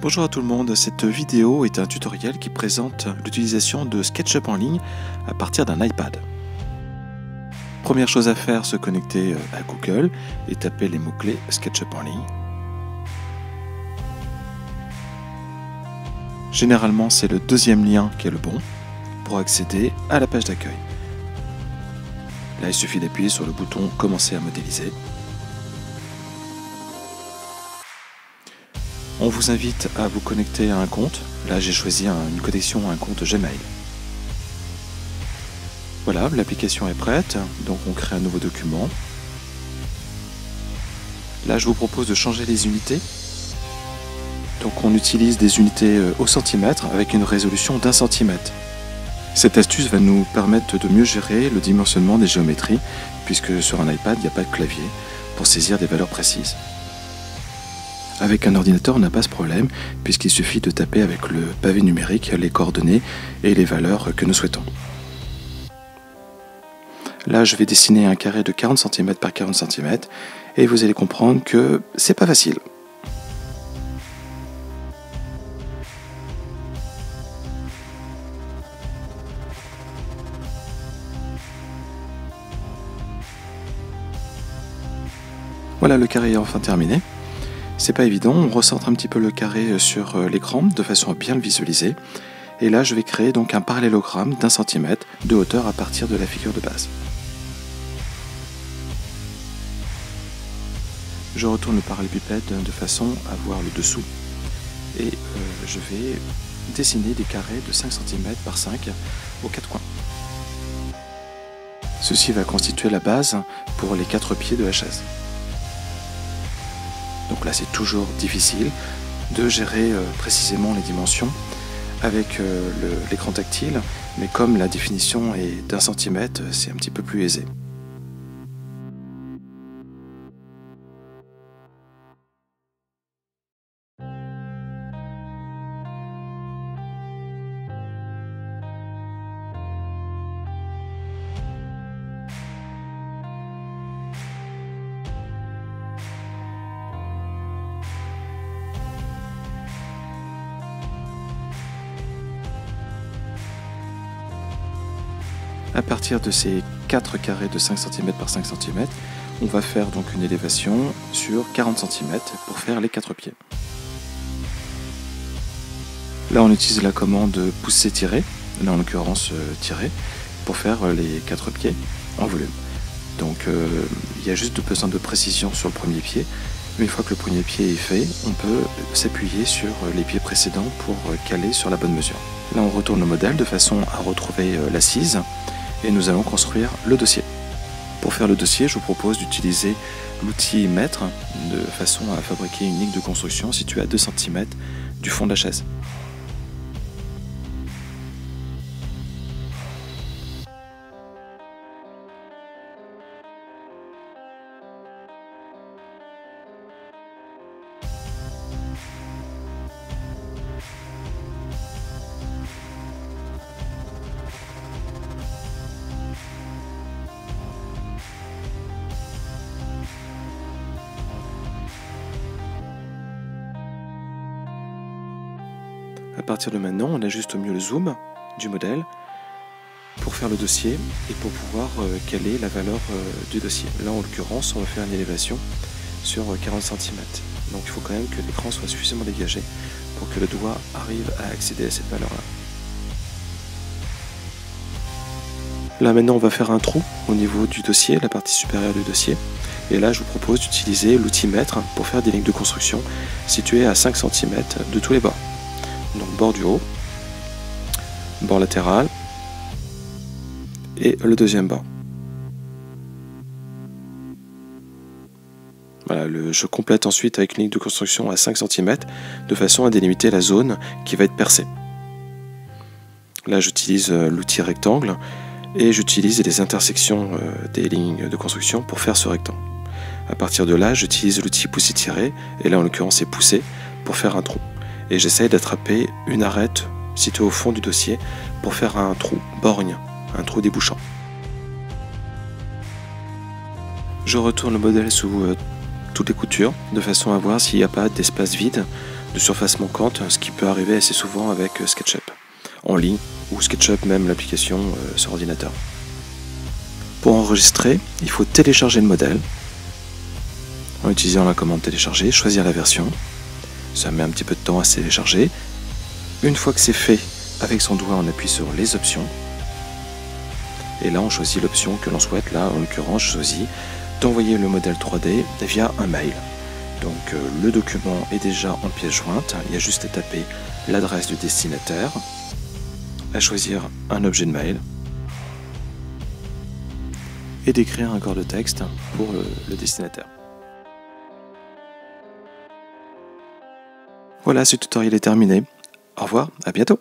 Bonjour à tout le monde, cette vidéo est un tutoriel qui présente l'utilisation de SketchUp en ligne à partir d'un iPad. Première chose à faire, se connecter à Google et taper les mots-clés SketchUp en ligne. Généralement, c'est le deuxième lien qui est le bon pour accéder à la page d'accueil. Là, il suffit d'appuyer sur le bouton « Commencer à modéliser ». On vous invite à vous connecter à un compte. Là, j'ai choisi une connexion à un compte Gmail. Voilà, l'application est prête. Donc, on crée un nouveau document. Là, je vous propose de changer les unités. Donc, on utilise des unités au centimètre avec une résolution d'1 centimètre. Cette astuce va nous permettre de mieux gérer le dimensionnement des géométries, puisque sur un iPad, il n'y a pas de clavier pour saisir des valeurs précises. Avec un ordinateur, on n'a pas ce problème, puisqu'il suffit de taper avec le pavé numérique les coordonnées et les valeurs que nous souhaitons. Là, je vais dessiner un carré de 40 cm par 40 cm, et vous allez comprendre que c'est pas facile. Voilà, le carré est enfin terminé. C'est pas évident, on recentre un petit peu le carré sur l'écran de façon à bien le visualiser. Et là, je vais créer donc un parallélogramme d'1 centimètre de hauteur à partir de la figure de base. Je retourne le parallélépipède de façon à voir le dessous. Et je vais dessiner des carrés de 5 cm par 5 aux 4 coins. Ceci va constituer la base pour les 4 pieds de la chaise. Donc là, c'est toujours difficile de gérer précisément les dimensions avec l'écran tactile, mais comme la définition est d'1 centimètre, c'est un petit peu plus aisé. À partir de ces 4 carrés de 5 cm par 5 cm, on va faire donc une élévation sur 40 cm pour faire les 4 pieds. Là, on utilise la commande pousser-tirer, là en l'occurrence tirer, pour faire les 4 pieds en volume. Donc il y a juste besoin de précision sur le premier pied. Une fois que le premier pied est fait, on peut s'appuyer sur les pieds précédents pour caler sur la bonne mesure. Là, on retourne le modèle de façon à retrouver l'assise. Et nous allons construire le dossier. Pour faire le dossier, je vous propose d'utiliser l'outil mètre de façon à fabriquer une ligne de construction située à 2 cm du fond de la chaise. À partir de maintenant, on ajuste au mieux le zoom du modèle pour faire le dossier et pour pouvoir caler la valeur du dossier. Là, en l'occurrence, on va faire une élévation sur 40 cm. Donc il faut quand même que l'écran soit suffisamment dégagé pour que le doigt arrive à accéder à cette valeur-là. Là, maintenant, on va faire un trou au niveau du dossier, la partie supérieure du dossier. Et là, je vous propose d'utiliser l'outil mètre pour faire des lignes de construction situées à 5 cm de tous les bords. Donc bord du haut, bord latéral et le deuxième bord. Voilà, je complète ensuite avec une ligne de construction à 5 cm de façon à délimiter la zone qui va être percée. Là, j'utilise l'outil rectangle et j'utilise les intersections des lignes de construction pour faire ce rectangle. À partir de là, j'utilise l'outil pousser-tirer et là en l'occurrence c'est pousser pour faire un trou. Et j'essaye d'attraper une arête située au fond du dossier pour faire un trou borgne, un trou débouchant. Je retourne le modèle sous toutes les coutures de façon à voir s'il n'y a pas d'espace vide de surface manquante, ce qui peut arriver assez souvent avec SketchUp en ligne ou SketchUp même l'application sur ordinateur. Pour enregistrer, il faut télécharger le modèle en utilisant la commande télécharger, choisir la version. Ça met un petit peu de temps à se télécharger. Une fois que c'est fait, avec son doigt on appuie sur les options et là on choisit l'option que l'on souhaite. Là en l'occurrence je choisis d'envoyer le modèle 3D via un mail. Donc le document est déjà en pièce jointe, il y a juste à taper l'adresse du destinataire, à choisir un objet de mail et d'écrire un corps de texte pour le destinataire. Voilà, ce tutoriel est terminé. Au revoir, à bientôt.